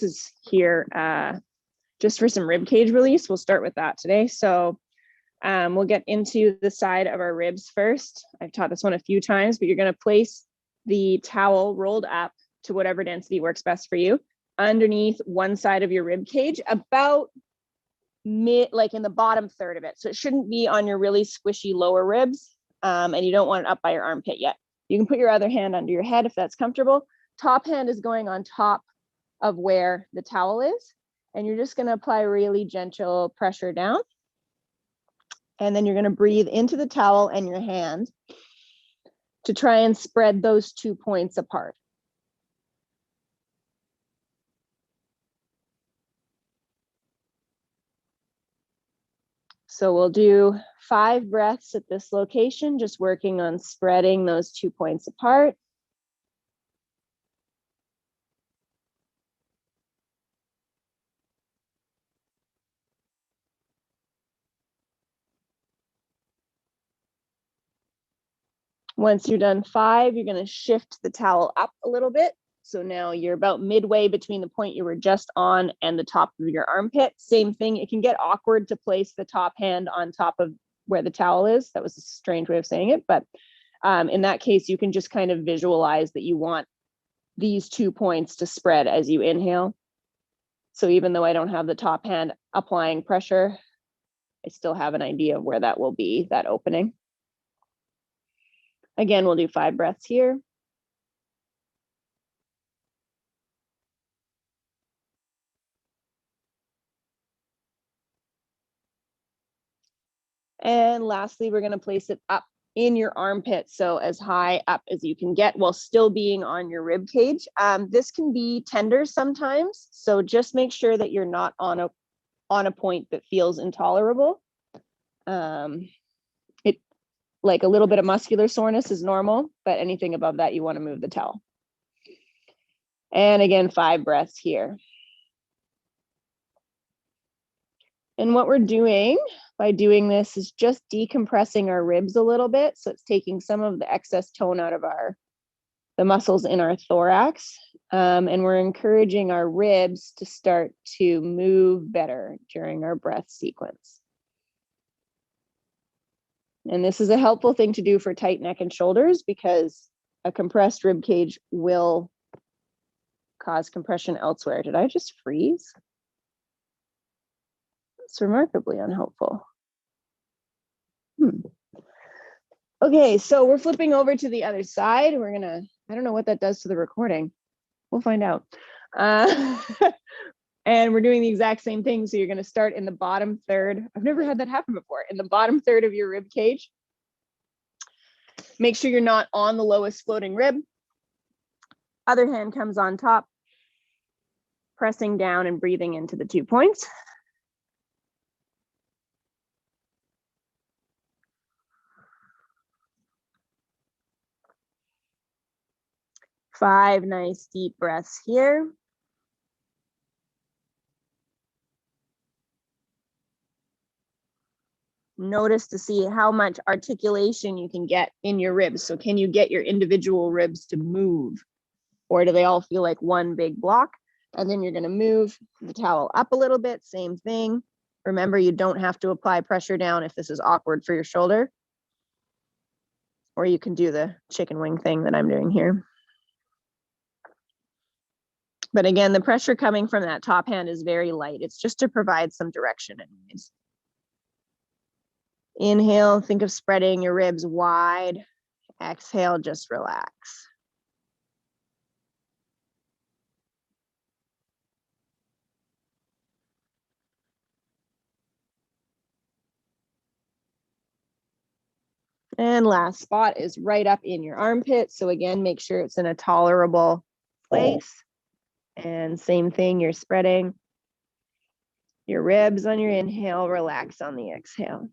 is here just for some rib cage release. We'll start with that today. So we'll get into the side of our ribs first. I've taught this one a few times, but you're going to place the towel rolled up to whatever density works best for you underneath one side of your rib cage, about mid, like in the bottom third of it. So it shouldn't be on your really squishy lower ribs, and you don't want it up by your armpit yet. You can put your other hand under your head if that's comfortable. Top hand is going on top of where the towel is, and you're just going to apply really gentle pressure down. And then you're going to breathe into the towel and your hand to try and spread those 2 points apart. So we'll do 5 breaths at this location, just working on spreading those 2 points apart. Once you're done 5, you're going to shift the towel up a little bit. So now you're about midway between the point you were just on and the top of your armpit. Same thing, it can get awkward to place the top hand on top of where the towel is. That was a strange way of saying it, but in that case, you can just kind of visualize that you want these 2 points to spread as you inhale. So even though I don't have the top hand applying pressure, I still have an idea of where that will be, that opening. Again, we'll do 5 breaths here. And lastly, we're going to place it up in your armpit, so as high up as you can get while still being on your rib cage. This can be tender sometimes, so just make sure that you're not on a point that feels intolerable. Like a little bit of muscular soreness is normal, but anything above that, you want to move the towel. And again, 5 breaths here. And what we're doing by doing this is just decompressing our ribs a little bit. So it's taking some of the excess tone out of the muscles in our thorax. And we're encouraging our ribs to start to move better during our breath sequence. And this is a helpful thing to do for tight neck and shoulders, because a compressed rib cage will cause compression elsewhere. Did I just freeze? It's remarkably unhelpful. Okay, so we're flipping over to the other side. We're gonna, I don't know what that does to the recording. We'll find out. And we're doing the exact same thing. So you're gonna start in the bottom third. I've never had that happen before. In the bottom third of your rib cage. Make sure you're not on the lowest floating rib. Other hand comes on top, pressing down and breathing into the 2 points. Five nice deep breaths here. Notice to see how much articulation you can get in your ribs. So can you get your individual ribs to move, or do they all feel like one big block? And then you're going to move the towel up a little bit. Same thing. Remember, you don't have to apply pressure down if this is awkward for your shoulder. Or you can do the chicken wing thing that I'm doing here. But again, the pressure coming from that top hand is very light. It's just to provide some direction anyways. Inhale, think of spreading your ribs wide. Exhale, just relax. And last spot is right up in your armpit. So again, make sure it's in a tolerable place. And same thing, you're spreading your ribs on your inhale, relax on the exhale.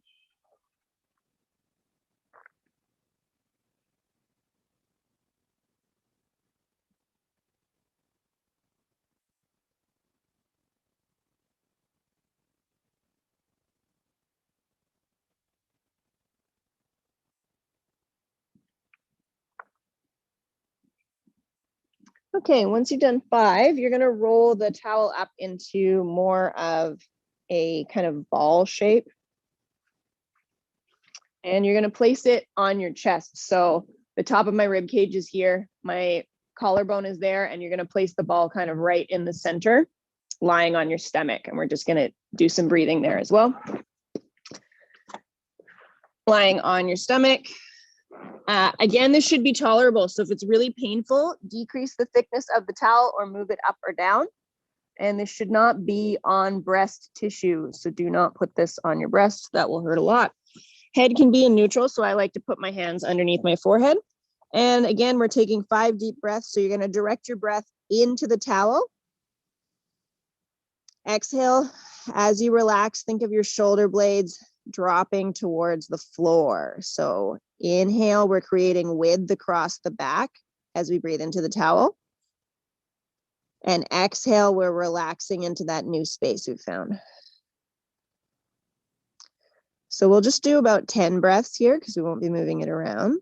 Okay, once you've done 5, you're gonna roll the towel up into more of a kind of ball shape. And you're gonna place it on your chest. So the top of my rib cage is here, my collarbone is there, and you're gonna place the ball kind of right in the center, lying on your stomach. And we're just gonna do some breathing there as well. Lying on your stomach. Again, this should be tolerable. So if it's really painful, decrease the thickness of the towel or move it up or down. And this should not be on breast tissue. So do not put this on your breast. That will hurt a lot. Head can be in neutral. So I like to put my hands underneath my forehead. And again, we're taking 5 deep breaths. So you're going to direct your breath into the towel. Exhale. As you relax, think of your shoulder blades dropping towards the floor. So inhale, we're creating width across the back as we breathe into the towel. And exhale, we're relaxing into that new space we've found. So we'll just do about 10 breaths here because we won't be moving it around.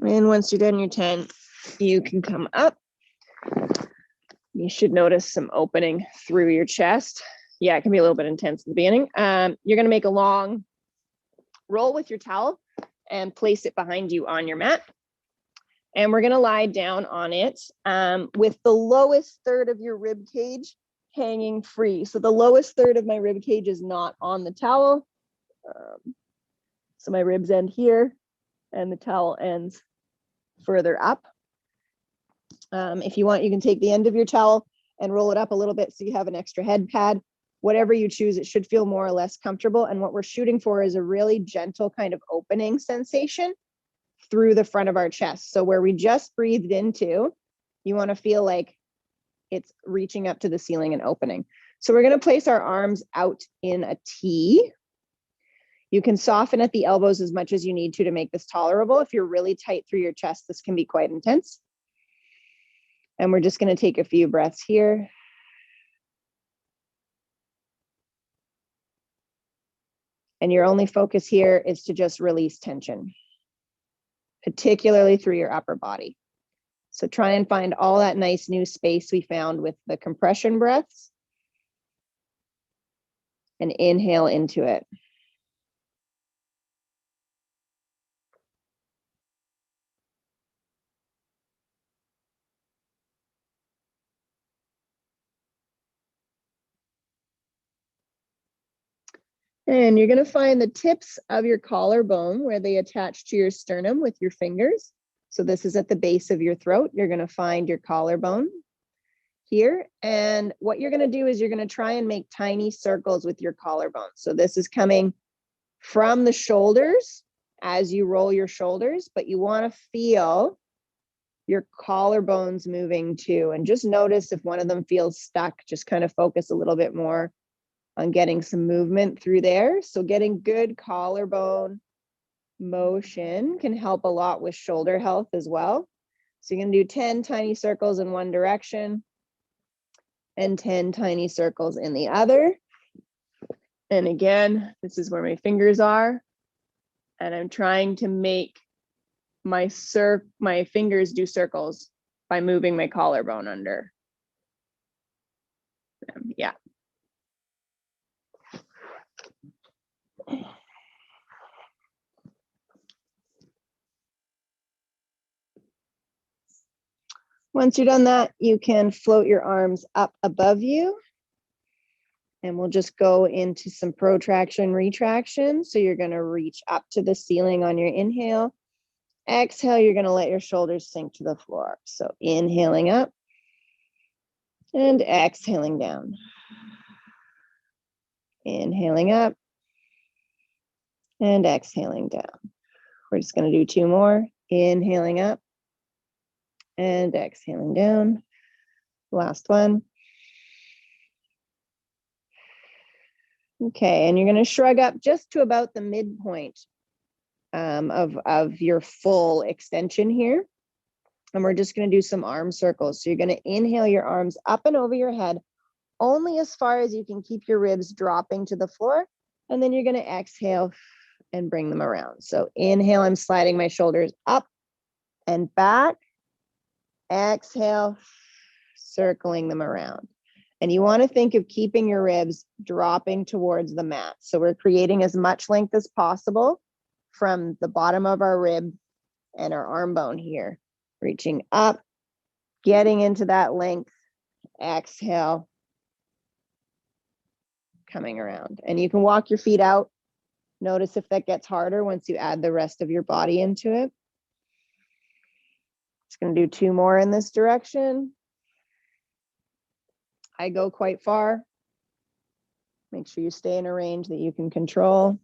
And once you're done your 10, you can come up. You should notice some opening through your chest. Yeah, it can be a little bit intense at the beginning. You're going to make a long roll with your towel and place it behind you on your mat. And we're going to lie down on it with the lowest third of your rib cage hanging free. So the lowest third of my rib cage is not on the towel. So my ribs end here and the towel ends further up. If you want, you can take the end of your towel and roll it up a little bit so you have an extra head pad. Whatever you choose, it should feel more or less comfortable. And what we're shooting for is a really gentle kind of opening sensation through the front of our chest. So where we just breathed into, you want to feel like it's reaching up to the ceiling and opening. So we're going to place our arms out in a T. You can soften at the elbows as much as you need to make this tolerable. If you're really tight through your chest, this can be quite intense. And we're just going to take a few breaths here. And your only focus here is to just release tension, particularly through your upper body. So try and find all that nice new space we found with the compression breaths. And inhale into it. And you're going to find the tips of your collarbone where they attach to your sternum with your fingers. So this is at the base of your throat. You're going to find your collarbone here. And what you're going to do is you're going to try and make tiny circles with your collarbone. So this is coming from the shoulders as you roll your shoulders, but you want to feel your collarbones moving too. And just notice if one of them feels stuck, just kind of focus a little bit more on getting some movement through there. So getting good collarbone motion can help a lot with shoulder health as well. So you're going to do 10 tiny circles in one direction and 10 tiny circles in the other. And again, this is where my fingers are. And I'm trying to make my fingers do circles by moving my collarbone under. Yeah. Once you're done that, you can float your arms up above you. And we'll just go into some protraction retraction. So you're going to reach up to the ceiling on your inhale. Exhale, you're going to let your shoulders sink to the floor. So inhaling up and exhaling down. Inhaling up and exhaling down. We're just going to do 2 more. Inhaling up and exhaling down. Last one. Okay, and you're going to shrug up just to about the midpoint of your full extension here. And we're just going to do some arm circles. So you're going to inhale your arms up and over your head, only as far as you can keep your ribs dropping to the floor. And then you're going to exhale and bring them around. So inhale, I'm sliding my shoulders up and back. Exhale, circling them around. And you want to think of keeping your ribs dropping towards the mat. So we're creating as much length as possible from the bottom of our rib and our arm bone here. Reaching up, getting into that length. Exhale, coming around. And you can walk your feet out. Notice if that gets harder once you add the rest of your body into it. Just going to do 2 more in this direction. I go quite far. Make sure you stay in a range that you can control.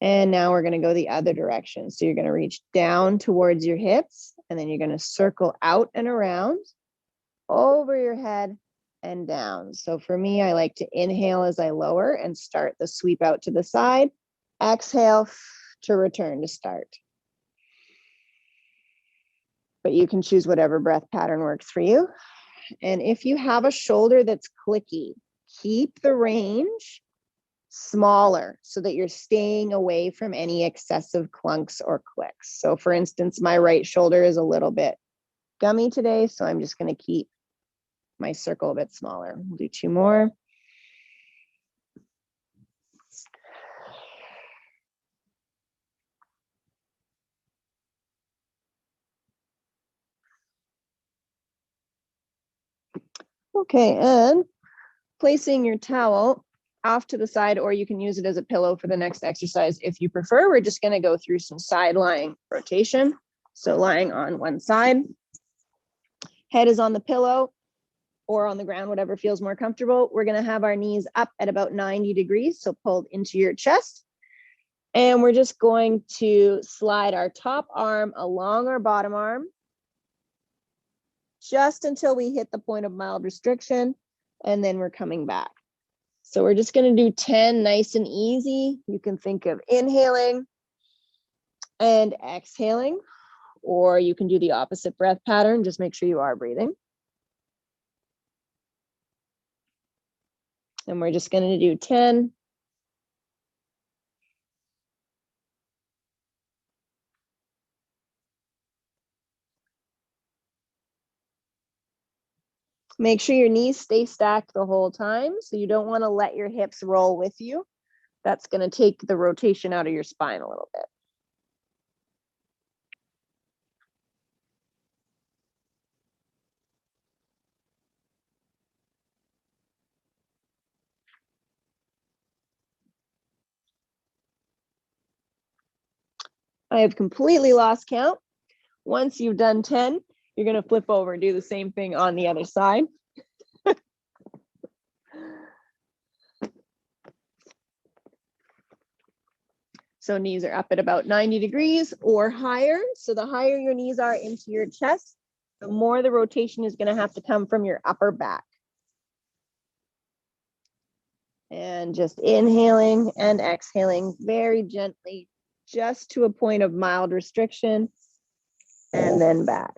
And now we're going to go the other direction. So you're going to reach down towards your hips, and then you're going to circle out and around, over your head and down. So for me, I like to inhale as I lower and start the sweep out to the side. Exhale to return to start. But you can choose whatever breath pattern works for you. And if you have a shoulder that's clicky, keep the range smaller so that you're staying away from any excessive clunks or clicks. So for instance, my right shoulder is a little bit gummy today, so I'm just going to keep my circle a bit smaller. We'll do 2 more. Okay, and placing your towel off to the side, or you can use it as a pillow for the next exercise if you prefer. We're just going to go through some side lying rotation. So lying on one side, head is on the pillow or on the ground, whatever feels more comfortable. We're going to have our knees up at about 90 degrees, so pulled into your chest. And we're just going to slide our top arm along our bottom arm just until we hit the point of mild restriction, and then we're coming back. So we're just going to do 10 nice and easy. You can think of inhaling and exhaling, or you can do the opposite breath pattern. Just make sure you are breathing. And we're just going to do 10. Make sure your knees stay stacked the whole time. So you don't want to let your hips roll with you. That's going to take the rotation out of your spine a little bit. I have completely lost count. Once you've done 10, you're going to flip over and do the same thing on the other side. So knees are up at about 90 degrees or higher. So the higher your knees are into your chest, the more the rotation is going to have to come from your upper back. And just inhaling and exhaling very gently, just to a point of mild restriction, and then back.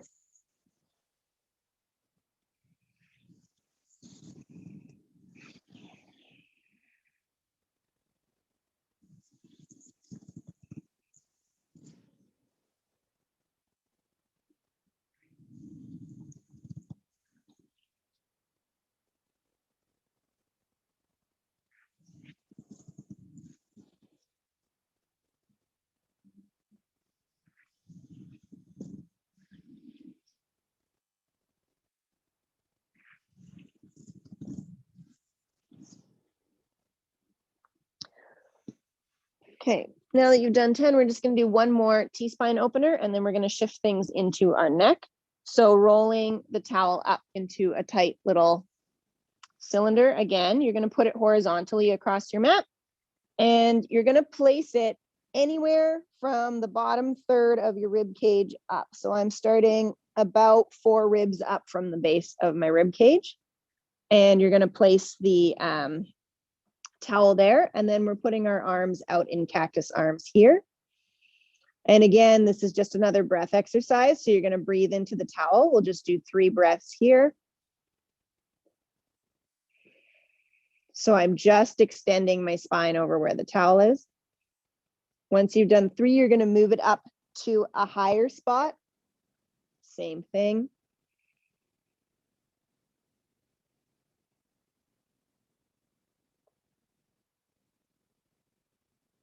Okay, now that you've done 10, we're just going to do one more T-spine opener, and then we're going to shift things into our neck. So rolling the towel up into a tight little cylinder. Again, you're going to put it horizontally across your mat, and you're going to place it anywhere from the bottom third of your rib cage up. So I'm starting about 4 ribs up from the base of my rib cage. And you're going to place the towel there. And then we're putting our arms out in cactus arms here. And again, this is just another breath exercise. So you're going to breathe into the towel. We'll just do 3 breaths here. So I'm just extending my spine over where the towel is. Once you've done 3, you're going to move it up to a higher spot. Same thing.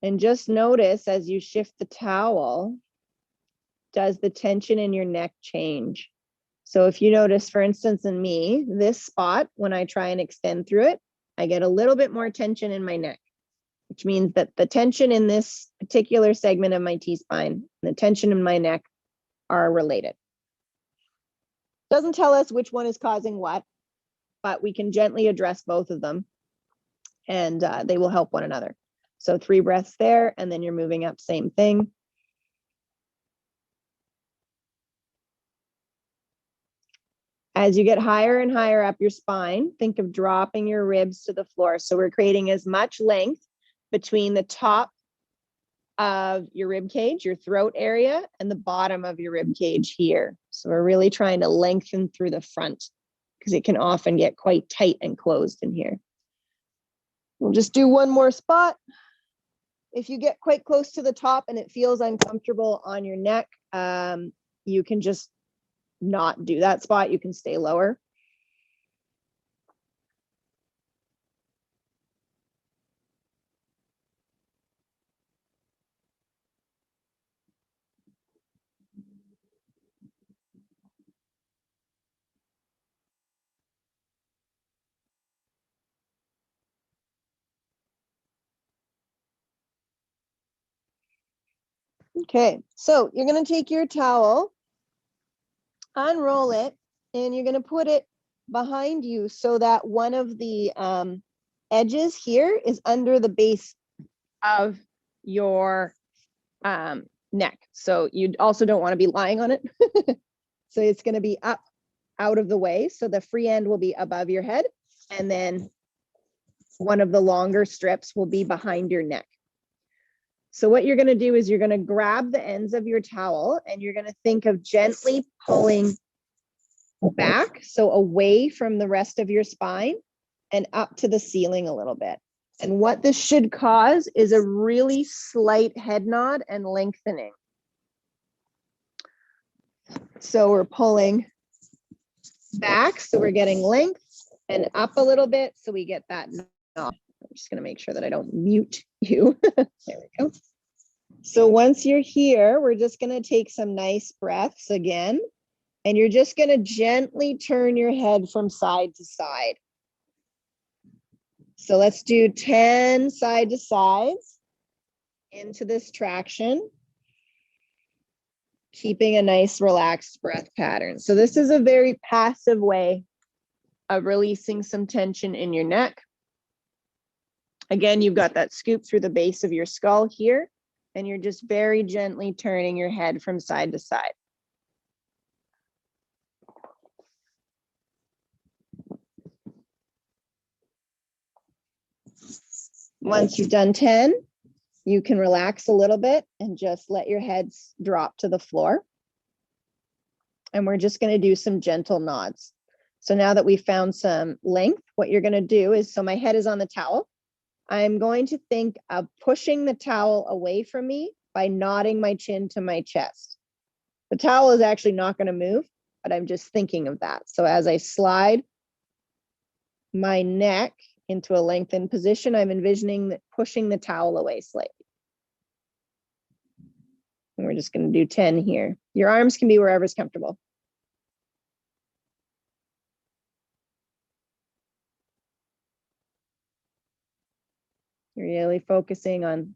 And just notice as you shift the towel, does the tension in your neck change? So if you notice, for instance, in me, this spot, when I try and extend through it, I get a little bit more tension in my neck, which means that the tension in this particular segment of my T-spine and the tension in my neck are related. Doesn't tell us which one is causing what, but we can gently address both of them and they will help one another. So 3 breaths there, and then you're moving up, same thing. As you get higher and higher up your spine, think of dropping your ribs to the floor. So we're creating as much length between the top of your rib cage, your throat area, and the bottom of your rib cage here. So we're really trying to lengthen through the front because it can often get quite tight and closed in here. We'll just do 1 more spot. If you get quite close to the top and it feels uncomfortable on your neck, you can just not do that spot. You can stay lower. Okay, so you're going to take your towel, unroll it, and you're going to put it behind you so that one of the edges here is under the base of your neck. So you also don't want to be lying on it. So it's going to be up out of the way. So the free end will be above your head. And then one of the longer strips will be behind your neck. So what you're going to do is you're going to grab the ends of your towel and you're going to think of gently pulling back, so away from the rest of your spine and up to the ceiling a little bit. And what this should cause is a really slight head nod and lengthening. So we're pulling back, so we're getting length, and up a little bit, so we get that nod. I'm just going to make sure that I don't mute you. There we go. So once you're here, we're just going to take some nice breaths again, and you're just going to gently turn your head from side to side. So let's do 10 side to sides into this traction, keeping a nice relaxed breath pattern. So this is a very passive way of releasing some tension in your neck. Again, you've got that scoop through the base of your skull here, and you're just very gently turning your head from side to side. Once you've done 10, you can relax a little bit and just let your heads drop to the floor. And we're just going to do some gentle nods. So now that we've found some length, what you're going to do is, so my head is on the towel. I'm going to think of pushing the towel away from me by nodding my chin to my chest. The towel is actually not going to move, but I'm just thinking of that. So as I slide my neck into a lengthened position, I'm envisioning that pushing the towel away slightly. And we're just going to do 10 here. Your arms can be wherever's comfortable. You're really focusing on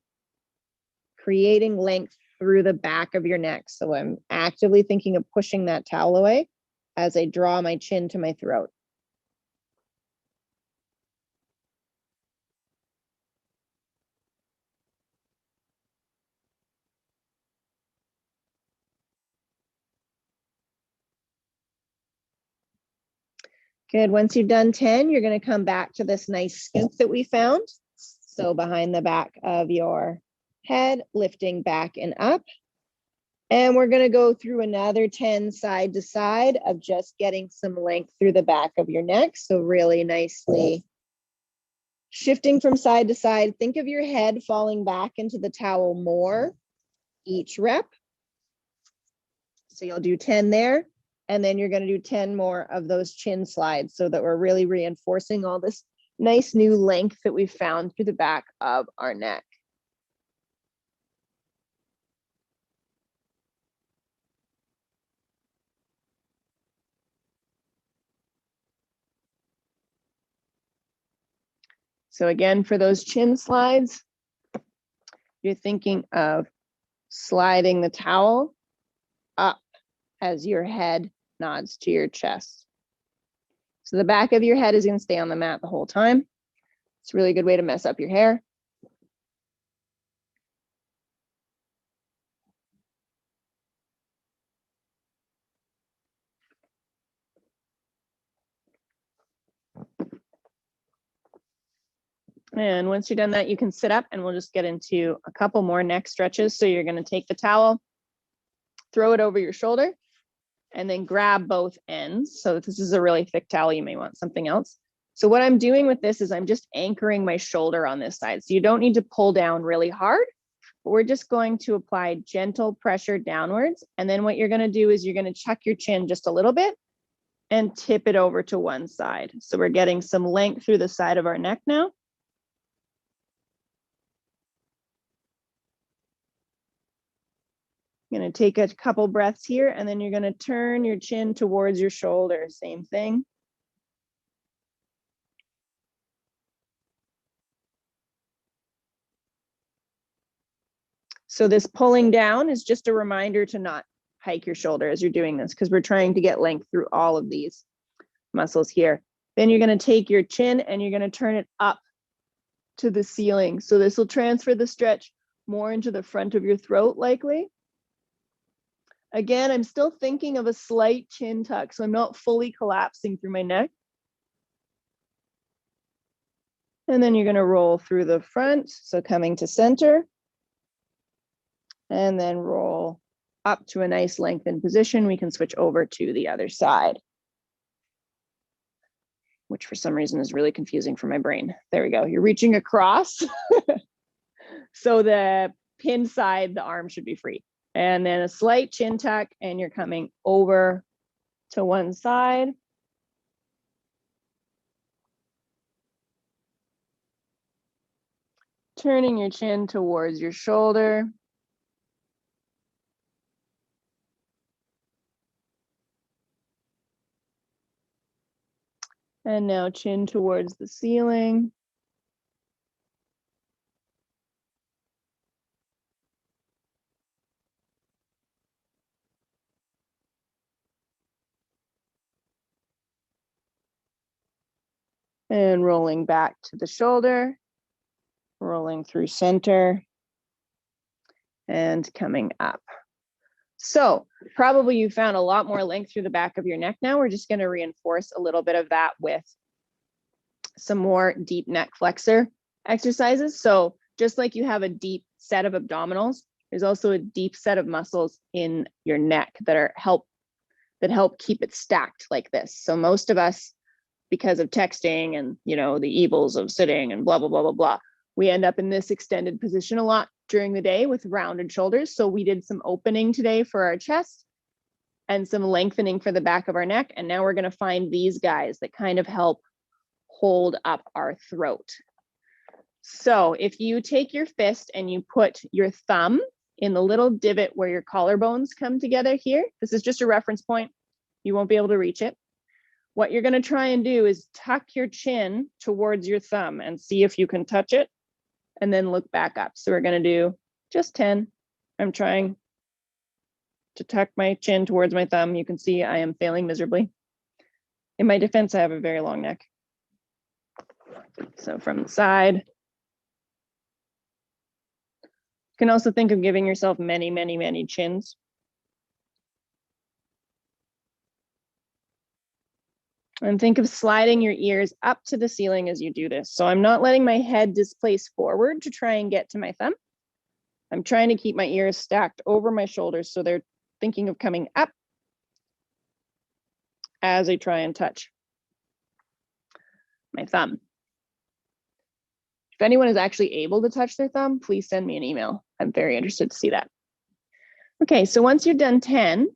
creating length through the back of your neck. So I'm actively thinking of pushing that towel away as I draw my chin to my throat. Good. Once you've done 10, you're going to come back to this nice scoop that we found. So behind the back of your head, lifting back and up. And we're going to go through another 10 side to side of just getting some length through the back of your neck. So really nicely shifting from side to side. Think of your head falling back into the towel more each rep. So you'll do 10 there, and then you're going to do 10 more of those chin slides so that we're really reinforcing all this nice new length that we found through the back of our neck. So again, for those chin slides, you're thinking of sliding the towel up as your head nods to your chest. So the back of your head is going to stay on the mat the whole time. It's a really good way to mess up your hair. And once you're done that, you can sit up and we'll just get into a couple more neck stretches. So you're going to take the towel, throw it over your shoulder, and then grab both ends. So if this is a really thick towel, you may want something else. So what I'm doing with this is I'm just anchoring my shoulder on this side. So you don't need to pull down really hard, but we're just going to apply gentle pressure downwards. And then what you're going to do is you're going to chuck your chin just a little bit and tip it over to one side. So we're getting some length through the side of our neck now. You're going to take a couple breaths here, and then you're going to turn your chin towards your shoulder. Same thing. So this pulling down is just a reminder to not hike your shoulder as you're doing this, because we're trying to get length through all of these muscles here. Then you're going to take your chin and you're going to turn it up to the ceiling. So this will transfer the stretch more into the front of your throat likely. Again, I'm still thinking of a slight chin tuck, so I'm not fully collapsing through my neck. And then you're going to roll through the front, so coming to center. And then roll up to a nice lengthened position. We can switch over to the other side, which for some reason is really confusing for my brain. There we go. You're reaching across. So the pinned side, the arm should be free. And then a slight chin tuck, and you're coming over to one side. Turning your chin towards your shoulder. And now chin towards the ceiling. And rolling back to the shoulder, rolling through center, and coming up. So probably you found a lot more length through the back of your neck now. We're just going to reinforce a little bit of that with some more deep neck flexor exercises. So just like you have a deep set of abdominals, there's also a deep set of muscles in your neck that help keep it stacked like this. So most of us, because of texting and the evils of sitting and blah, blah, blah, blah, blah, we end up in this extended position a lot during the day with rounded shoulders. So we did some opening today for our chest and some lengthening for the back of our neck. And now we're going to find these guys that kind of help hold up our throat. So if you take your fist and you put your thumb in the little divot where your collarbones come together here, this is just a reference point. You won't be able to reach it. What you're going to try and do is tuck your chin towards your thumb and see if you can touch it, and then look back up. So we're going to do just 10. I'm trying to tuck my chin towards my thumb. You can see I am failing miserably. In my defense, I have a very long neck. So from the side. You can also think of giving yourself many, many, many chins. And think of sliding your ears up to the ceiling as you do this. So I'm not letting my head displace forward to try and get to my thumb. I'm trying to keep my ears stacked over my shoulders so they're thinking of coming up as I try and touch my thumb. If anyone is actually able to touch their thumb, please send me an email. I'm very interested to see that. Okay, so once you're done 10,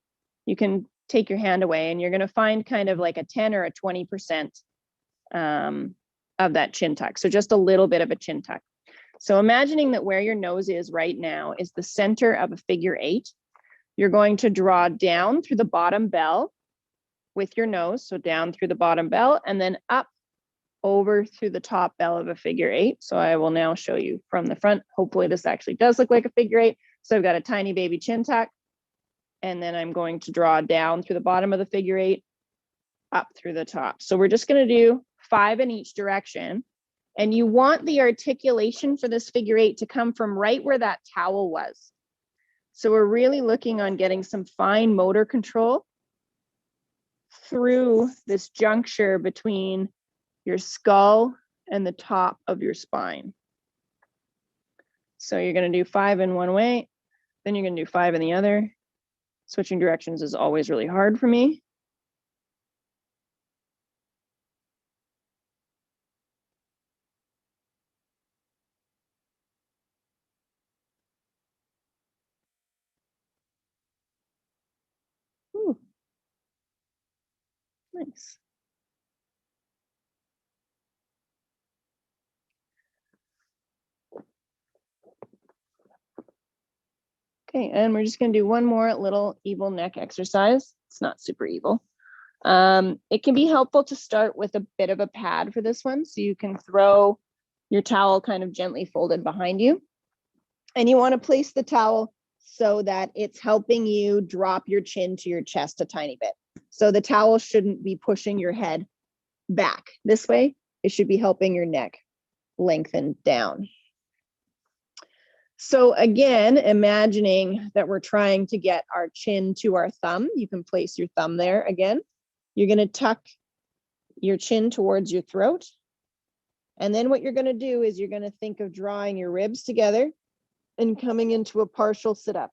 you can take your hand away and you're going to find kind of like a 10 or a 20% of that chin tuck. So just a little bit of a chin tuck. So imagining that where your nose is right now is the center of a figure 8. You're going to draw down through the bottom bell with your nose. So down through the bottom bell and then up over through the top bell of a figure 8. So I will now show you from the front. Hopefully this actually does look like a figure 8. So I've got a tiny baby chin tuck. And then I'm going to draw down through the bottom of the figure 8, up through the top. So we're just going to do 5 in each direction. And you want the articulation for this figure 8 to come from right where that towel was. So we're really looking on getting some fine motor control through this juncture between your skull and the top of your spine. So you're going to do 5 in one way, then you're going to do 5 in the other. Switching directions is always really hard for me. Ooh. Nice. Okay, and we're just going to do one more little evil neck exercise. It's not super evil. It can be helpful to start with a bit of a pad for this one. So you can throw your towel kind of gently folded behind you. And you want to place the towel so that it's helping you drop your chin to your chest a tiny bit. So the towel shouldn't be pushing your head back this way. It should be helping your neck lengthen down. So again, imagining that we're trying to get our chin to our thumb, you can place your thumb there again. You're going to tuck your chin towards your throat. And then what you're going to do is you're going to think of drawing your ribs together and coming into a partial sit up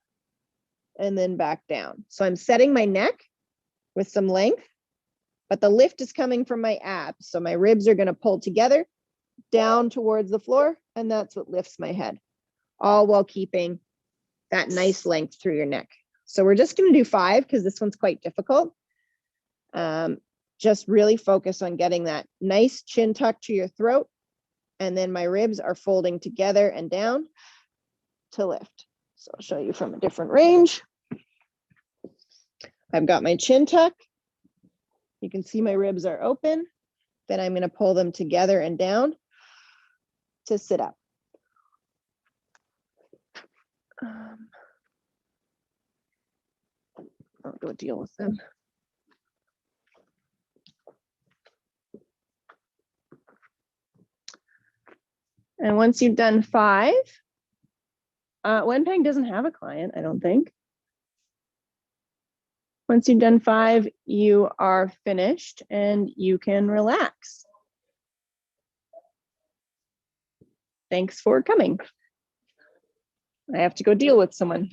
and then back down. So I'm setting my neck with some length, but the lift is coming from my abs. So my ribs are going to pull together down towards the floor, and that's what lifts my head, all while keeping that nice length through your neck. So we're just going to do 5 because this one's quite difficult. Just really focus on getting that nice chin tuck to your throat. And then my ribs are folding together and down to lift. So I'll show you from a different range. I've got my chin tuck. You can see my ribs are open. Then I'm going to pull them together and down to sit up. I'll go deal with them. And once you've done 5, Wenpeng doesn't have a client, I don't think. Once you've done 5, you are finished and you can relax. Thanks for coming. I have to go deal with someone.